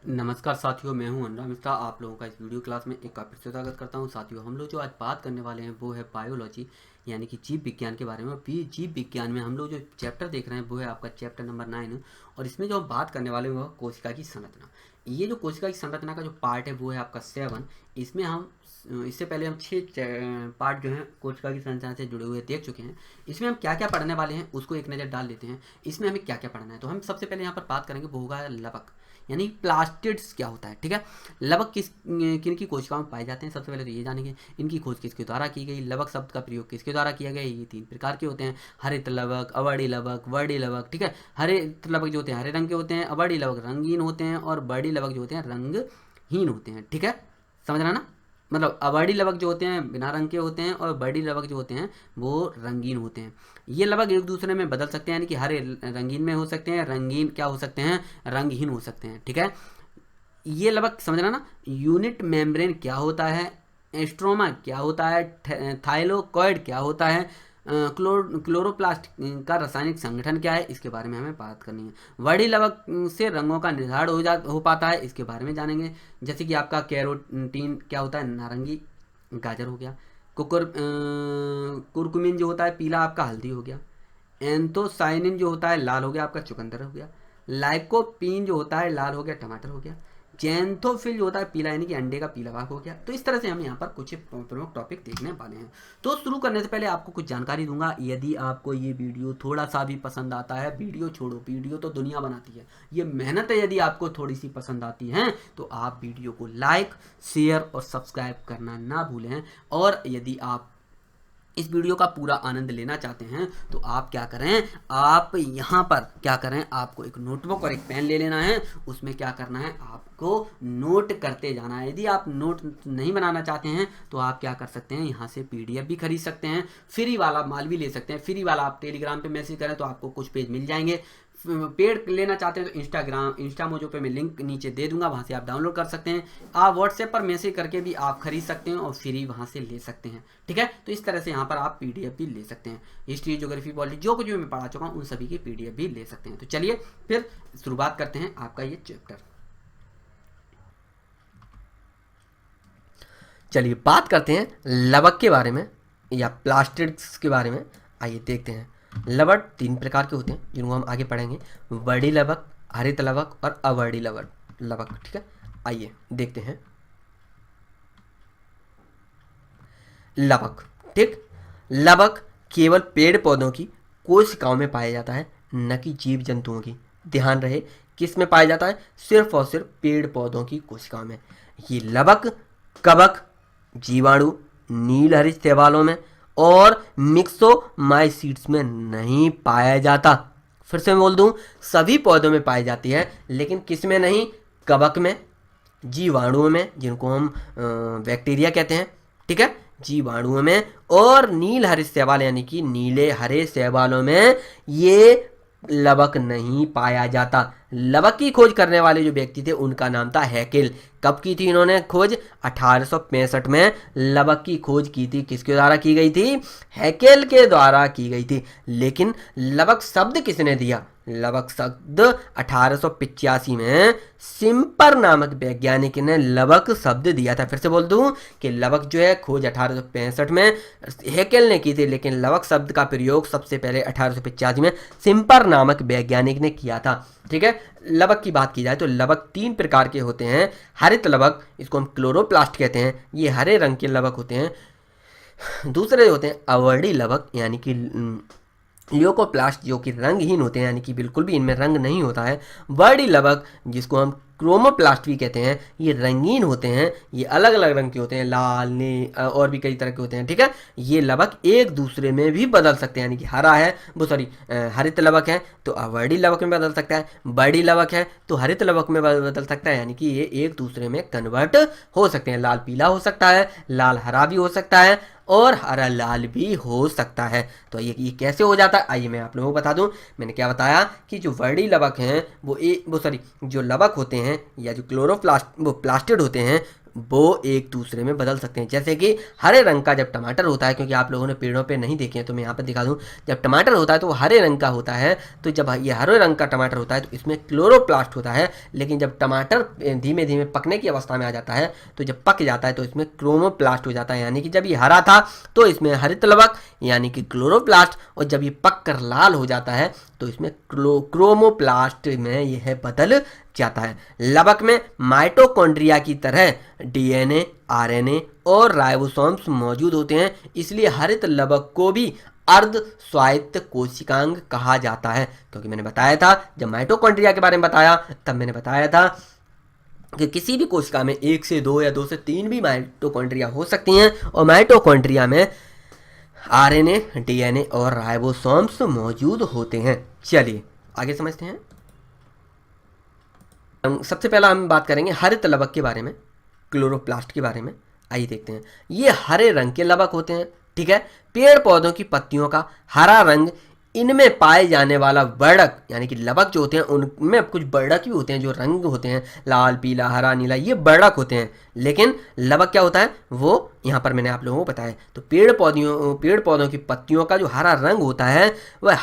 नमस्कार साथियों, मैं हूं अनुराग मिश्रा। आप लोगों का इस वीडियो क्लास में एक बार फिर से स्वागत करता हूं। साथियों, हम लोग जो आज बात करने वाले हैं वो है बायोलॉजी यानी कि जीव विज्ञान के बारे में। जीव विज्ञान में हम लोग जो चैप्टर देख रहे हैं वो है आपका चैप्टर नंबर 9। और इसमें जो हम बात करने वाले हैं वह कोशिका की संरचना। ये जो कोशिका की संरचना का जो पार्ट है वो है आपका 7। इसमें हम इससे पहले हम 6 पार्ट जो हैं कोशिका की संरचना से जुड़े हुए देख चुके हैं। इसमें हम क्या क्या पढ़ने वाले हैं उसको एक नज़र डाल लेते हैं। इसमें हमें क्या क्या पढ़ना है, तो हम सबसे पहले यहाँ पर बात करेंगे वो होगा लवक यानी प्लास्टिड्स क्या होता है। ठीक है, लवक किन की कोशिकाओं में पाए जाते हैं, सबसे पहले तो ये जानेंगे। इनकी खोज किसके द्वारा की गई, लवक शब्द का प्रयोग किसके द्वारा किया गया। ये 3 प्रकार के होते हैं, हरित लवक, अवर्णी लवक, वर्णी लवक। ठीक है, हरित लवक जो होते हैं हरे रंग के होते हैं, अवर्णी लवक रंगीन होते हैं और वर्णी लवक जो होते हैं रंगहीन होते हैं। ठीक है, समझ रहा ना। मतलब अवर्णी लवक जो होते हैं बिना रंग के होते हैं और वर्णी लवक जो होते हैं वो रंगीन होते हैं। ये लवक एक दूसरे में बदल सकते हैं, यानी कि हरे रंगीन में हो सकते हैं, रंगीन क्या हो सकते हैं, रंगहीन हो सकते हैं। ठीक है, ये लगभग समझना ना। यूनिट मेम्ब्रेन क्या होता है, एस्ट्रोमा क्या होता है, थाइलोकॉइड क्या होता है, क्लोरोप्लास्ट का रासायनिक संगठन क्या है, इसके बारे में हमें बात करनी है। वर्णी लवक से रंगों का निर्धारण हो पाता है, इसके बारे में जानेंगे। जैसे कि आपका कैरोटीन क्या होता है, नारंगी गाजर हो गया। कुरकुमिन जो होता है पीला आपका हल्दी हो गया। एंथोसाइनिन जो होता है लाल हो गया आपका चुकंदर हो गया। लाइकोपीन जो होता है लाल हो गया टमाटर हो गया। जैंथोफिल जो होता है पीला यानी कि अंडे का पीला भाग हो गया। तो इस तरह से हम यहाँ पर कुछ प्रमुख टॉपिक देखने वाले हैं। तो शुरू करने से पहले आपको कुछ जानकारी दूंगा। यदि आपको ये वीडियो थोड़ा सा भी पसंद आता है, वीडियो छोड़ो, वीडियो तो दुनिया बनाती है, ये मेहनत है। यदि आपको थोड़ी सी पसंद आती है तो आप वीडियो को लाइक, शेयर और सब्सक्राइब करना ना भूलें। और यदि आप इस वीडियो का पूरा आनंद लेना चाहते हैं तो आप क्या करें, आप यहाँ पर क्या करें, आपको एक नोटबुक और एक पेन ले लेना है। उसमें क्या करना है, आपको नोट करते जाना है। यदि आप नोट नहीं बनाना चाहते हैं तो आप क्या कर सकते हैं, यहाँ से पीडीएफ भी खरीद सकते हैं, फ्री वाला माल भी ले सकते हैं। फ्री वाला आप टेलीग्राम पे मैसेज करें तो आपको कुछ पेज मिल जाएंगे। पेड लेना चाहते हैं तो इंस्टा मोजो पे मैं लिंक नीचे दे दूंगा, वहाँ से आप डाउनलोड कर सकते हैं। आप व्हाट्सएप पर मैसेज करके भी आप खरीद सकते हैं और फ्री वहाँ से ले सकते हैं। ठीक है, तो इस तरह से यहाँ पर आप पीडीएफ भी ले सकते हैं। हिस्ट्री, ज्योग्राफी, पॉलिटी जो कुछ भी मैं पढ़ा चुका हूँ उन सभी की पीडीएफ भी ले सकते हैं। तो चलिए फिर शुरुआत करते हैं आपका ये चैप्टर। चलिए बात करते हैं लवक के बारे में या प्लास्टिड्स के बारे में। आइए देखते हैं। लवक 3 प्रकार के होते हैं जिनको हम आगे पढ़ेंगे, वर्णी लवक, हरित लवक और अवर्णी लवक। ठीक है, आइए देखते हैं। लवक, ठीक, लवक केवल पेड़ पौधों की कोशिकाओं में पाया जाता है, न कि जीव जंतुओं की। ध्यान रहे, किस में पाया जाता है, सिर्फ और सिर्फ पेड़ पौधों की कोशिकाओं में। ये लवक कवक, जीवाणु, नील हरित शैवालों में और मिक्सोमाइसीट्स में नहीं पाया जाता। फिर से मैं बोल दूं, सभी पौधों में पाई जाती है, लेकिन किस में नहीं, कवक में, जीवाणुओं में जिनको हम बैक्टीरिया कहते हैं, ठीक है, जीवाणुओं में, और नील हरित शैवाल यानी कि नीले हरे शैवालों में ये लवक नहीं पाया जाता। लवक की खोज करने वाले जो व्यक्ति थे उनका नाम था हैकेल। कब की थी इन्होंने खोज, 1865 में लवक की खोज की थी। किसके द्वारा की गई थी, हैकेल के द्वारा की गई थी। लेकिन लवक शब्द किसने दिया, लवक शब्द 1885 में सिम्पर नामक वैज्ञानिक ने लवक शब्द दिया था। फिर से बोल दूं कि लवक जो है खोज 1865 में हैकेल ने की थी, लेकिन लवक शब्द का प्रयोग सबसे पहले 1885 में सिम्पर नामक वैज्ञानिक ने किया था। ठीक है, लवक की बात की जाए तो लवक 3 प्रकार के होते हैं। हरित लवक, इसको हम क्लोरोप्लास्ट कहते हैं, ये हरे रंग के लवक होते हैं। दूसरे होते हैं अवर्णी लवक यानी कि ल्यूकोप्लास्ट, जो कि रंगहीन होते हैं, यानी कि बिल्कुल भी इनमें रंग नहीं होता है। वर्णी लवक जिसको हम क्रोमोप्लास्ट भी कहते हैं, ये रंगीन होते हैं, ये अलग अलग रंग के होते हैं, लाल, और भी कई तरह के होते हैं। ठीक है, ये लवक एक दूसरे में भी बदल सकते हैं, यानी कि हरा है वो हरित लवक है तो अवर्णी लवक में बदल सकता है, वर्णी लवक है तो हरित लवक में बदल सकता है, यानी कि ये एक दूसरे में कन्वर्ट हो सकते हैं। लाल पीला हो सकता है, लाल हरा भी हो सकता है और हरा लाल भी हो सकता है। तो ये कैसे हो जाता है, आइए मैं आप लोगों को बता दूं। मैंने क्या बताया कि जो वर्णी लवक हैं जो लवक होते हैं या जो क्लोरोप्लास्ट वो प्लास्टिड होते हैं, वो एक दूसरे में बदल सकते हैं। जैसे कि हरे रंग का जब टमाटर होता है, क्योंकि आप लोगों ने पेड़ों पे नहीं देखे हैं तो मैं यहाँ पर दिखा दूँ, जब टमाटर होता है तो वो हरे रंग का होता है। तो जब ये हरे रंग का टमाटर होता है तो इसमें क्लोरोप्लास्ट होता है, लेकिन जब टमाटर धीमे धीमे पकने की अवस्था में आ जाता है तो जब पक जाता है तो इसमें क्रोमोप्लास्ट हो जाता है। यानी कि जब ये हरा था तो इसमें हरित लवक यानी कि क्लोरोप्लास्ट, और जब ये पक कर लाल हो जाता है तो इसमें क्रोमोप्लास्ट में यह बदल जाता है। लवक में माइटोकॉन्ड्रिया की तरह डीएनए, आरएनए और राइबोसोम्स मौजूद होते हैं, इसलिए हरित लवक को भी अर्ध स्वायत्त कोशिकांग कहा जाता है। क्योंकि मैंने बताया था, जब माइटोकॉन्ड्रिया के बारे में बताया तब मैंने बताया था कि किसी भी कोशिका में 1 से 2 या 2 से 3 भी माइटोकॉन्ड्रिया हो सकती हैं, और माइटोकॉन्ड्रिया में आरएनए, डीएनए और राइबोसोम्स मौजूद होते हैं। चलिए आगे समझते हैं। सबसे पहला हम बात करेंगे हरित लवक के बारे में, क्लोरोप्लास्ट के बारे में। आइए देखते हैं। ये हरे रंग के लवक होते हैं, ठीक है। पेड़ पौधों की पत्तियों का हरा रंग, इनमें पाए जाने वाला वर्णक यानी कि लवक जो होते हैं उनमें कुछ वर्णक भी होते हैं, जो रंग होते हैं लाल, पीला, हरा, नीला, ये वर्णक होते हैं। लेकिन लवक क्या होता है वो यहाँ पर मैंने आप लोगों को बताया। तो पेड़ पौधों की पत्तियों का जो हरा रंग होता है वह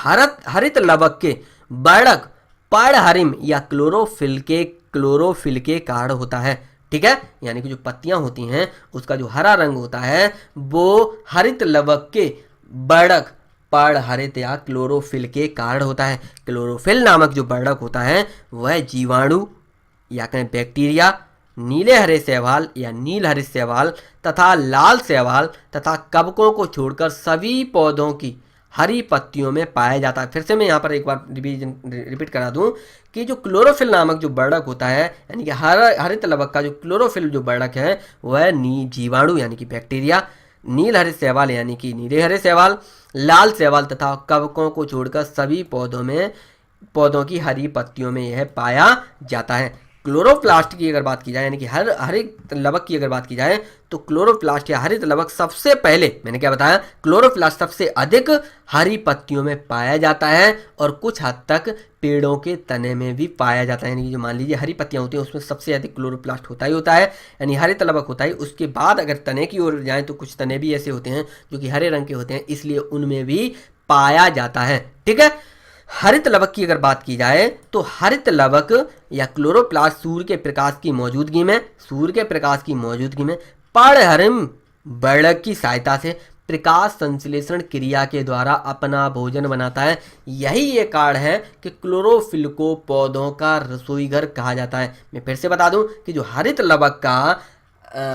हरित लवक के वर्णक पर्णहरिम या क्लोरोफिल के कारण होता है, ठीक है। यानी कि जो पत्तियां होती हैं उसका जो हरा रंग होता है वो हरित लवक के वर्णक पर्णहरित या क्लोरोफिल के कारण होता है। क्लोरोफिल नामक जो वर्णक होता है वह जीवाणु या कहें बैक्टीरिया, नीले हरे शैवाल या नील हरित शैवाल तथा लाल शैवाल तथा कवकों को छोड़कर सभी पौधों की हरी पत्तियों में पाया जाता है। फिर से मैं यहाँ पर एक बार रिपीट करा दूं कि जो क्लोरोफिल नामक जो वर्णक होता है यानी कि हरित लवक का जो क्लोरोफिल जो वर्णक है वह जीवाणु यानी कि बैक्टीरिया, नील हरित शैवाल यानी कि नीले हरे शैवाल, लाल शैवाल तथा कवकों को छोड़कर सभी पौधों की हरी पत्तियों में यह पाया जाता है। क्लोरोप्लास्ट की अगर बात की जाए यानी कि हरित लवक की अगर बात की जाए तो क्लोरोप्लास्ट या हरित लवक सबसे पहले मैंने क्या बताया, क्लोरोप्लास्ट सबसे अधिक हरी पत्तियों में पाया जाता है और कुछ हद तक पेड़ों के तने में भी पाया जाता है। यानी कि जो मान लीजिए हरी पत्तियां होती हैं उसमें सबसे अधिक क्लोरोप्लास्ट होता है, यानी हरित लवक होता है। उसके बाद अगर तने की ओर जाएं तो कुछ तने भी ऐसे होते हैं जो कि हरे रंग के होते हैं, इसलिए उनमें भी पाया जाता है, ठीक है। हरित लवक की अगर बात की जाए तो हरित लवक या क्लोरोप्लास्ट सूर्य के प्रकाश की मौजूदगी में पर्णहरिम वर्णक की सहायता से प्रकाश संश्लेषण क्रिया के द्वारा अपना भोजन बनाता है। यही ये कारण है कि क्लोरोफिल को पौधों का रसोई घर कहा जाता है। मैं फिर से बता दूं कि जो हरित लवक का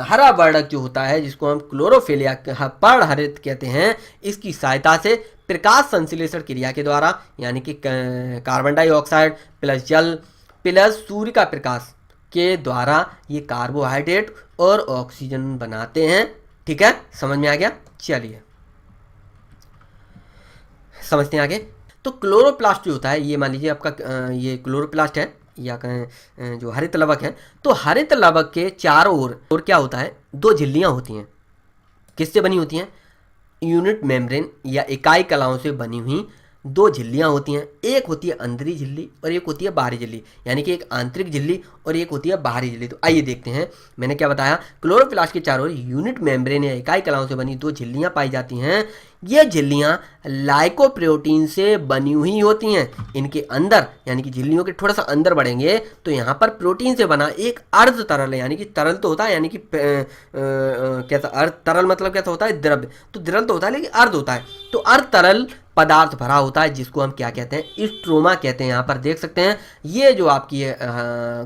हरा वर्णक जो होता है जिसको हम क्लोरोफिल या पर्णहरित कहते हैं, इसकी सहायता से प्रकाश संश्लेषण क्रिया के द्वारा यानी कि कार्बन डाइऑक्साइड प्लस जल प्लस सूर्य का प्रकाश के द्वारा ये कार्बोहाइड्रेट और ऑक्सीजन बनाते हैं, ठीक है। समझ में आ गया? चलिए समझते हैं आगे। तो क्लोरोप्लास्ट जो होता है ये मान लीजिए आपका ये क्लोरोप्लास्ट है या कहें जो हरित लवक है, तो हरित लवक के चारों ओर क्या होता है, 2 झिल्लियां होती हैं। किससे बनी होती हैं? यूनिट मेम्ब्रेन या इकाई कलाओं से बनी हुई 2 झिल्लियां होती हैं। एक होती है अंदरी झिल्ली और एक होती है बाहरी झिल्ली, यानी कि एक आंतरिक झिल्ली और एक होती है बाहरी झिल्ली। तो आइए देखते हैं, मैंने क्या बताया, क्लोरोप्लास्ट के चारों ओर यूनिट मेम्ब्रेन या इकाई कलाओं से बनी 2 झिल्लियां पाई जाती हैं। ये झिल्लियां लाइकोप्रोटीन से बनी हुई होती हैं। इनके अंदर यानी कि झिल्लियों के थोड़ा सा अंदर बढ़ेंगे तो यहाँ पर प्रोटीन से बना एक अर्ध तरल है, यानी कि तरल तो होता है, यानी कि कैसा अर्ध तरल मतलब कैसा होता है, द्रव्य। तो द्रव्य तो होता है लेकिन अर्ध होता है, तो अर्ध तरल पदार्थ भरा होता है जिसको हम क्या कहते हैं, स्ट्रोमा कहते हैं। यहाँ पर देख सकते हैं ये जो आपकी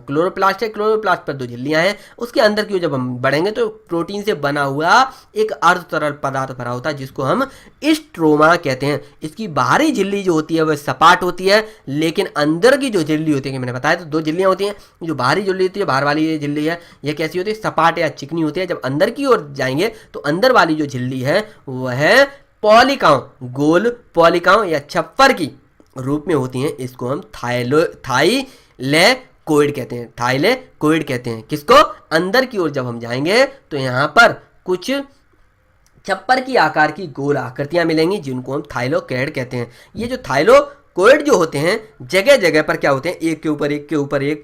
क्लोरोप्लास्ट है, क्लोरोप्लास्ट पर 2 झिल्लियां हैं, उसके अंदर की जब हम बढ़ेंगे तो प्रोटीन से बना हुआ एक अर्ध तरल पदार्थ भरा होता है जिसको हम स्ट्रोमा कहते हैं। इसकी बाहरी झिल्ली जो होती है वह सपाट होती है, लेकिन अंदर की जो झिल्ली होती है, मैंने बताया तो 2 झिल्लियां होती हैं। जो बाहरी झिल्ली होती है, बाहर वाली झिल्ली है, यह कैसी होती है, सपाट या चिकनी होती है। जब अंदर की ओर जाएंगे तो अंदर वाली जो झिल्ली है वह पॉलिकाओं, गोल पॉलिकाओं या छप्पर की रूप में होती हैं। इसको हम थाइलेकोइड कहते हैं, थाइलेकोइड कहते हैं। किसको? अंदर की ओर जब हम जाएंगे तो यहाँ पर कुछ छप्पर की आकार की गोल आकृतियां मिलेंगी जिनको हम थाइलोकोइड कहते हैं। ये जो थाइलोकॉइड जो होते हैं जगह जगह पर क्या होते हैं, एक के ऊपर एक के ऊपर एक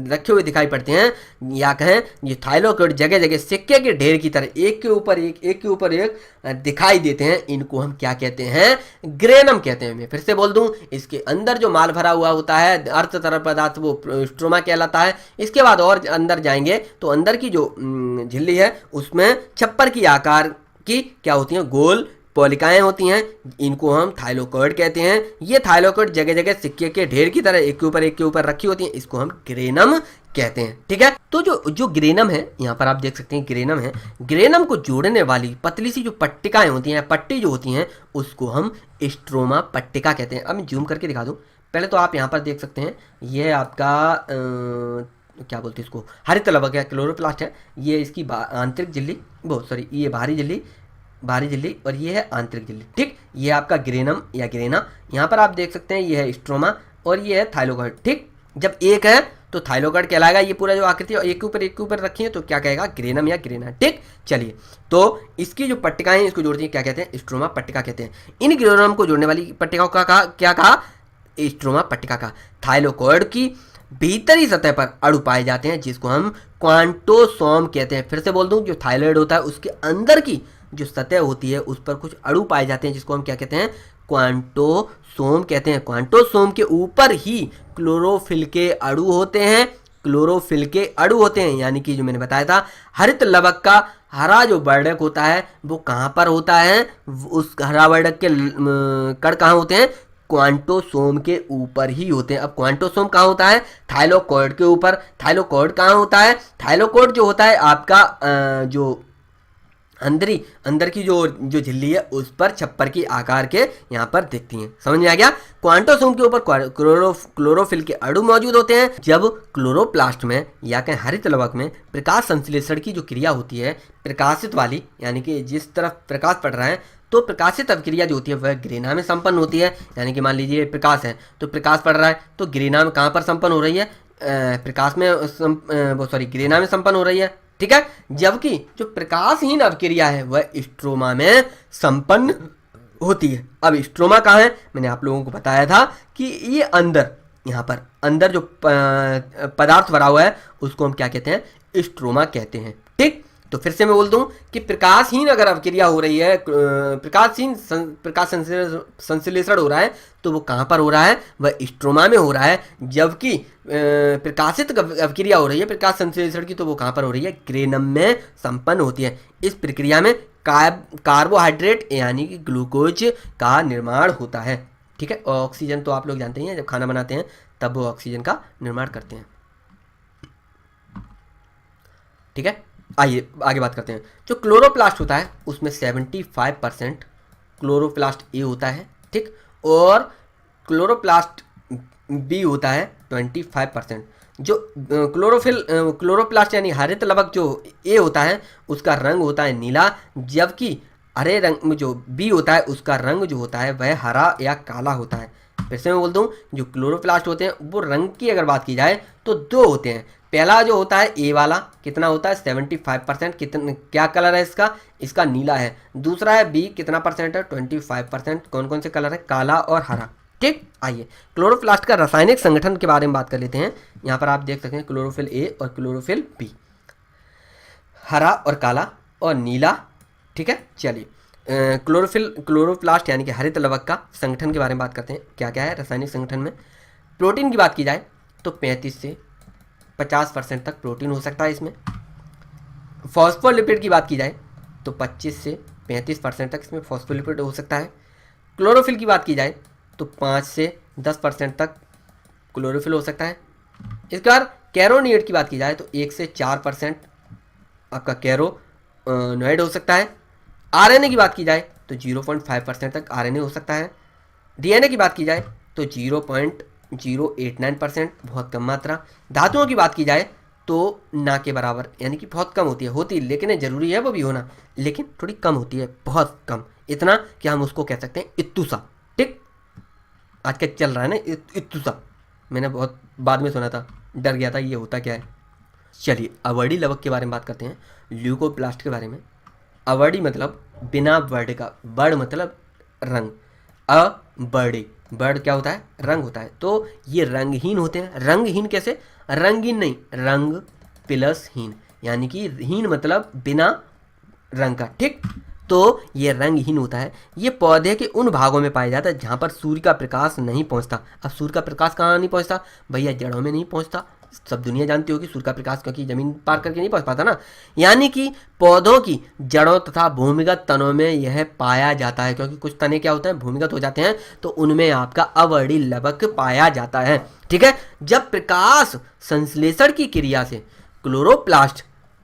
रखे हुए दिखाई पड़ते हैं, या कहें ये थाइलोकॉइड जगह जगह सिक्के के ढेर की तरह एक के ऊपर एक के ऊपर एक दिखाई देते हैं। इनको हम क्या कहते हैं, ग्रेनम कहते हैं। मैं फिर से बोल दूं, इसके अंदर जो माल भरा हुआ होता है अर्ध तरल पदार्थ वो स्ट्रोमा कहलाता है। इसके बाद और अंदर जाएंगे तो अंदर की जो झिल्ली है उसमें छप्पर की आकार की क्या होती हैं, गोल पॉलिकाएं होती हैं। इनको हम थाइलोकॉइड कहते हैं। ये थाइलोकॉइड जगह जगह सिक्के के ढेर की तरह एक के ऊपर रखी होती हैं। इसको हम ग्रेनम कहते हैं। ठीक है, तो जो ग्रेनम है, यहाँ पर आप देख सकते हैं ग्रेनम है। ग्रेनम को जोड़ने वाली पतली सी जो पट्टिकाएं होती हैं, पट्टी जो होती हैं, उसको हम स्ट्रोमा पट्टिका कहते हैं। अब मैं जूम करके दिखा दूं। पहले तो आप यहाँ पर देख सकते हैं, ये आपका क्या बोलते हैं इसको, हरित लवक या क्लोरोप्लास्ट है। ये इसकी आंतरिक झिल्ली, वो सॉरी ये बाहरी झिल्ली और ये है आंतरिक झिल्ली। ठीक, ये आपका ग्रेनम या ग्रेना। यहाँ पर आप देख सकते हैं ये है स्ट्रोमा और ये है थाइलोकॉइड। ठीक, जब एक है तो थाइलोकॉइड कहलाएगा। ये पूरा जो आकृति है एक के ऊपर रखी है तो क्या कहेगा, ग्रेनम या ग्रेना। ठीक, चलिए, तो इसकी जो पट्टिकाएं इसको जोड़ती हैं क्या कहते हैं, स्ट्रोमा पट्टिका कहते हैं। इन ग्रेनम को जोड़ने वाली पट्टिकाओं का क्या कहा, स्ट्रोमा पट्टिका का। थाइलोकॉइड की भीतरी सतह पर अणु पाए जाते हैं जिसको हम क्वांटोसोम कहते हैं। फिर से बोल दूं, जो थाइलॉइड होता है उसके अंदर की जो सतह होती है उस पर कुछ अणु पाए जाते हैं जिसको हम क्या कहते हैं, क्वांटोसोम कहते हैं। क्वांटोसोम के ऊपर ही क्लोरोफिल के अणु होते हैं। क्लोरोफिल के अणु होते हैं, यानी कि जो मैंने बताया था हरित लवक का हरा जो वर्णक होता है वो कहाँ पर होता है, उस हरा वर्णक के कण कहाँ होते हैं, क्वांटोसोम के ऊपर ही होते हैं। अब क्वांटोसोम कहाँ होता है, थाइलोकॉइड के ऊपर। थाइलोकॉइड कहाँ होता है, थाइलोकॉइड जो होता है आपका जो अंदर की जो झिल्ली है उस पर छप्पर की आकार के यहाँ पर दिखती हैं। समझ में आ गया। क्वांटोसोम के ऊपर क्लोरोफिल के अणु मौजूद होते हैं। जब क्लोरोप्लास्ट में या कहीं हरित लवक में प्रकाश संश्लेषण की जो क्रिया होती है, प्रकाशित वाली, यानी कि जिस तरफ प्रकाश पड़ रहा है, तो प्रकाशित अभिक्रिया जो होती है वह ग्रेना में संपन्न होती है। यानी कि मान लीजिए प्रकाश है तो प्रकाश पड़ रहा है तो ग्रेना में कहाँ पर संपन्न हो रही है, ग्रेना में संपन्न हो रही है। ठीक है, जबकि जो प्रकाशहीन अभिक्रिया है वह स्ट्रोमा में संपन्न होती है। अब स्ट्रोमा कहाँ है, मैंने आप लोगों को बताया था कि ये अंदर, यहाँ पर अंदर जो पदार्थ भरा हुआ है उसको हम क्या कहते हैं, स्ट्रोमा कहते हैं। ठीक, तो फिर से मैं बोल दूं कि प्रकाशहीन अगर अभिक्रिया हो रही है, प्रकाश संश्लेषण हो रहा है तो वो कहाँ पर हो रहा है, वह स्ट्रोमा में हो रहा है। जबकि प्रकाशित अभिक्रिया हो रही है प्रकाश संश्लेषण की तो वो कहाँ पर हो रही है, ग्रेनम में संपन्न होती है। इस प्रक्रिया में कार्बोहाइड्रेट यानी कि ग्लूकोज का निर्माण होता है। ठीक है, और ऑक्सीजन तो आप लोग जानते ही हैं, जब खाना बनाते हैं तब वो ऑक्सीजन का निर्माण करते हैं। ठीक है, आइए आगे बात करते हैं। जो क्लोरोप्लास्ट होता है उसमें 75% क्लोरोप्लास्ट ए होता है। ठीक, और क्लोरोप्लास्ट बी होता है 25%। जो क्लोरोप्लास्ट यानी हरित लवक जो ए होता है उसका रंग होता है नीला, जबकि हरे रंग में जो बी होता है उसका रंग जो होता है वह हरा या काला होता है। फिर से मैं बोल दूं, जो क्लोरोप्लास्ट होते हैं वो रंग की अगर बात की जाए तो दो होते हैं। पहला जो होता है ए वाला कितना होता है, 75%। कितना क्या कलर है इसका नीला है। दूसरा है बी, कितना परसेंट है, 25%। कौन कौन से कलर है, काला और हरा। ठीक, आइए क्लोरोप्लास्ट का रासायनिक संगठन के बारे में बात कर लेते हैं। यहाँ पर आप देख सकते हैं क्लोरोफिल ए और क्लोरोफिल बी, हरा और काला और नीला। ठीक है, चलिए क्लोरोप्लास्ट यानी कि हरित लवक का संगठन के बारे में बात करते हैं। क्या क्या है रासायनिक संगठन में। प्रोटीन की बात की जाए तो 35 से 50% तक प्रोटीन हो सकता है इसमें। फॉस्फोलिपिड की बात की जाए तो 25 से 35% तक इसमें फॉस्फोलिपिड हो सकता है। क्लोरोफिल की बात की जाए तो 5 से 10% तक क्लोरोफिल हो सकता है। इसके बाद कैरोनिएट की बात की जाए तो 1 से 4% आपका कैरोनोइड हो सकता है। आरएनए की बात की जाए तो 0.5% तक आरएनए हो सकता है। डीएनए की बात की जाए तो 0.089%, बहुत कम मात्रा। धातुओं की बात की जाए तो ना के बराबर, यानी कि बहुत कम होती है लेकिन जरूरी है वो भी होना, लेकिन थोड़ी कम होती है, बहुत कम, इतना कि हम उसको कह सकते हैं इत्तुसा। ठीक, आजकल चल रहा है ना इत्तुसा, मैंने बहुत बाद में सुना था, डर गया था ये होता क्या है। चलिए अवर्डी लवक के बारे में बात करते हैं, ल्यूकोप्लास्ट के बारे में। अवर्डी मतलब बिना वर्ड का, वर्ड मतलब रंग, अ बर्ड बर्ड क्या होता है, रंग होता है। तो ये रंगहीन होते हैं। रंगहीन कैसे, रंगीन नहीं, रंग प्लस हीन, यानी कि हीन मतलब बिना रंग का, ठीक। तो ये रंगहीन होता है। ये पौधे के उन भागों में पाया जाता है जहाँ पर सूर्य का प्रकाश नहीं पहुँचता। अब सूर्य का प्रकाश कहाँ नहीं पहुँचता भैया, जड़ों में नहीं पहुँचता। सब दुनिया जानती होगी सूर्य का प्रकाश क्योंकि जमीन पार करके नहीं पहुँच पाता ना। यानी कि पौधों की जड़ों तथा भूमिगत तनों में यह पाया जाता है, क्योंकि कुछ तने क्या होते हैं, भूमिगत हो जाते हैं, तो उनमें आपका अवर्णीय लवक पाया जाता है, ठीक है। जब प्रकाश संश्लेषण की क्रिया से क्लोरोप्लास्ट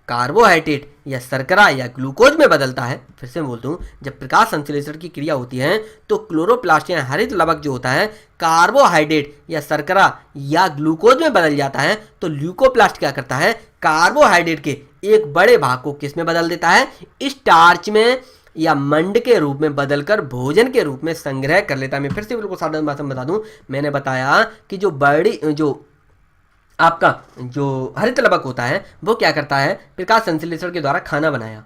कार्बोहाइड्रेट या शर्करा या ग्लूकोज में बदलता है, फिर से बोलता हूँ, जब प्रकाश संश्लेषण की क्रिया होती है तो क्लोरोप्लास्ट या हरित लवक जो होता है कार्बोहाइड्रेट या शर्करा या ग्लूकोज में बदल जाता है, तो ल्यूकोप्लास्ट क्या करता है, कार्बोहाइड्रेट के एक बड़े भाग को किस में बदल देता है, स्टार्च में या मंड के रूप में बदलकर भोजन के रूप में संग्रह कर लेता है। मैं फिर से बिल्कुल साधारण भाषा में बता दूं, मैंने बताया कि जो आपका जो हरित लवक होता है वो क्या करता है, प्रकाश संश्लेषण के द्वारा खाना बनाया,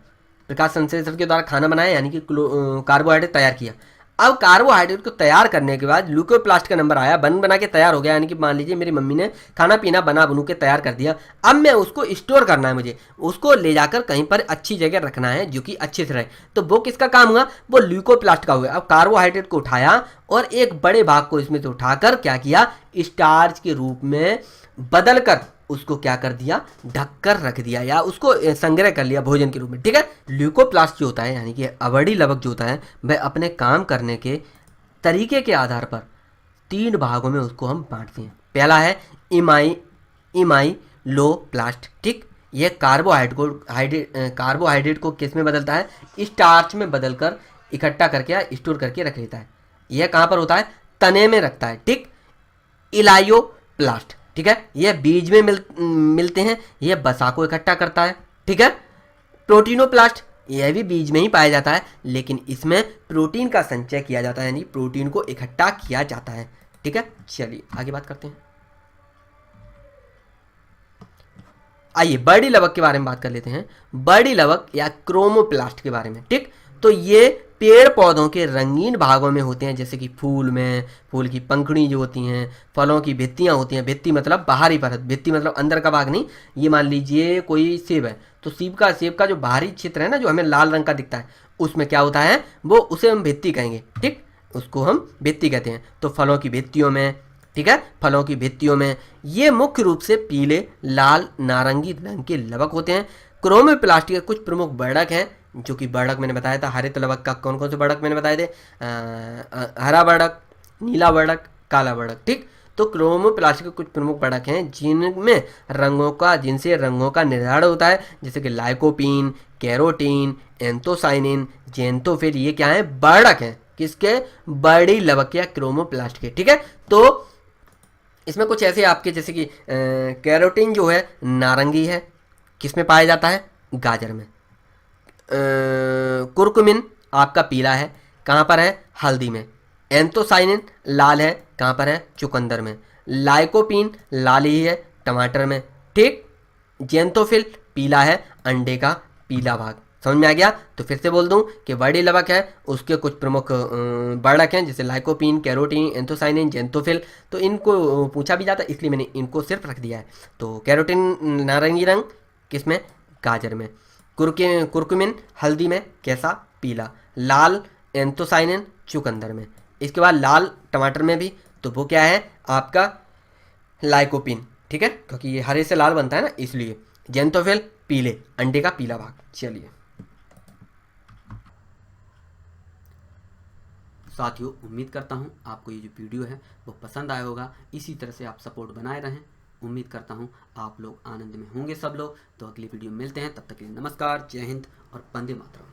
प्रकाश संश्लेषण के द्वारा खाना बनाया यानी कि कार्बोहाइड्रेट तैयार किया। अब कार्बोहाइड्रेट को तैयार करने के बाद ल्यूकोप्लास्ट का नंबर आया, बना के तैयार हो गया, यानी कि मान लीजिए मेरी मम्मी ने खाना पीना बनू के तैयार कर दिया। अब मैं उसको स्टोर करना है, मुझे उसको ले जाकर कहीं पर अच्छी जगह रखना है जो कि अच्छे से रहे, तो वो किसका काम हुआ, वो ल्यूकोप्लास्ट का हुआ। अब कार्बोहाइड्रेट को उठाया और एक बड़े भाग को इसमें से उठाकर क्या किया, स्टार्च के रूप में बदलकर उसको क्या कर दिया, ढककर रख दिया या उसको संग्रह कर लिया भोजन के रूप में, ठीक है। ल्यूकोप्लास्ट जो होता है यानी कि अवर्णीय लवक जो होता है वह अपने काम करने के तरीके के आधार पर 3 भागों में उसको हम बांटते हैं। पहला है इमाइलोप्लास्ट, ठीक। यह कार्बोहाइड्रेट को किस में बदलता है, स्टार्च में बदलकर इकट्ठा करके या स्टोर करके रख लेता है। यह कहाँ पर होता है, तने में रखता है, ठीक। इलायोप्लास्ट, ठीक है, यह बीज में मिलते हैं, यह बसा को इकट्ठा करता है, ठीक है। प्रोटीनोप्लास्ट, यह भी बीज में ही पाया जाता है, लेकिन इसमें प्रोटीन का संचय किया जाता है, यानी प्रोटीन को इकट्ठा किया जाता है, ठीक है। चलिए आगे बात करते हैं। आइए बर्डी लवक के बारे में बात कर लेते हैं। बर्डी लवक या क्रोमोप्लास्ट के बारे में, ठीक। तो ये पेड़ पौधों के रंगीन भागों में होते हैं, जैसे कि फूल में फूल की पंखुड़ी जो होती हैं, फलों की भित्तियाँ होती हैं, भित्ति मतलब बाहरी परत, भित्ति मतलब अंदर का भाग नहीं। ये मान लीजिए कोई सेब है, तो सेब का जो बाहरी क्षेत्र है ना, जो हमें लाल रंग का दिखता है, उसमें क्या होता है, वो उसे हम भित्ति कहेंगे, ठीक, उसको हम भित्ति कहते हैं। तो फलों की भित्तियों में, ठीक है, फलों की भित्तियों में ये मुख्य रूप से पीले, लाल, नारंगी रंग के लवक होते हैं। क्रोमोप्लास्ट के कुछ प्रमुख वर्णक हैं, जो कि वर्णक मैंने बताया था, हरित लवक का कौन कौन से वर्णक मैंने बताए थे, हरा वर्णक, नीला वर्णक, काला वर्णक, ठीक। तो क्रोमोप्लास्ट के कुछ प्रमुख वर्णक हैं जिनसे रंगों का निर्धारण होता है, जैसे कि लाइकोपीन, कैरोटीन, एंथोसाइनिन, जेंथोफिल, ये क्या है, वर्णक हैं किसके, बर्डी लवक या क्रोमोप्लास्ट के, ठीक है। तो इसमें कुछ ऐसे आपके जैसे कि कैरोटीन जो है नारंगी है, किसमें पाया जाता है, गाजर में। कुरकुमिन आपका पीला है, कहाँ पर है, हल्दी में। एंथोसाइनिन लाल है, कहाँ पर है, चुकंदर में। लाइकोपीन लाल ही है, टमाटर में, ठीक। जेंथोफिल पीला है, अंडे का पीला भाग। समझ में आ गया। तो फिर से बोल दूं कि बर्डी लवक है, उसके कुछ प्रमुख वर्णक हैं, जैसे लाइकोपीन, कैरोटीन, एंथोसाइनिन, जेंथोफिल। तो इनको पूछा भी जाता है, इसलिए मैंने इनको सिर्फ रख दिया है। तो कैरोटीन नारंगी रंग किसमें, गाजर में। कुरकुमिन हल्दी में, कैसा, पीला। लाल एंथोसाइनिन चुकंदर में। इसके बाद लाल टमाटर में भी, तो वो क्या है आपका, लाइकोपीन, ठीक है, क्योंकि ये हरे से लाल बनता है ना, इसलिए। जेंथोफिल पीले, अंडे का पीला भाग। चलिए साथियों, उम्मीद करता हूँ आपको ये जो वीडियो है वो पसंद आया होगा। इसी तरह से आप सपोर्ट बनाए रहें। उम्मीद करता हूँ आप लोग आनंद में होंगे सब लोग। तो अगली वीडियो में मिलते हैं, तब तक के लिए नमस्कार, जय हिंद और वंदे मातरम।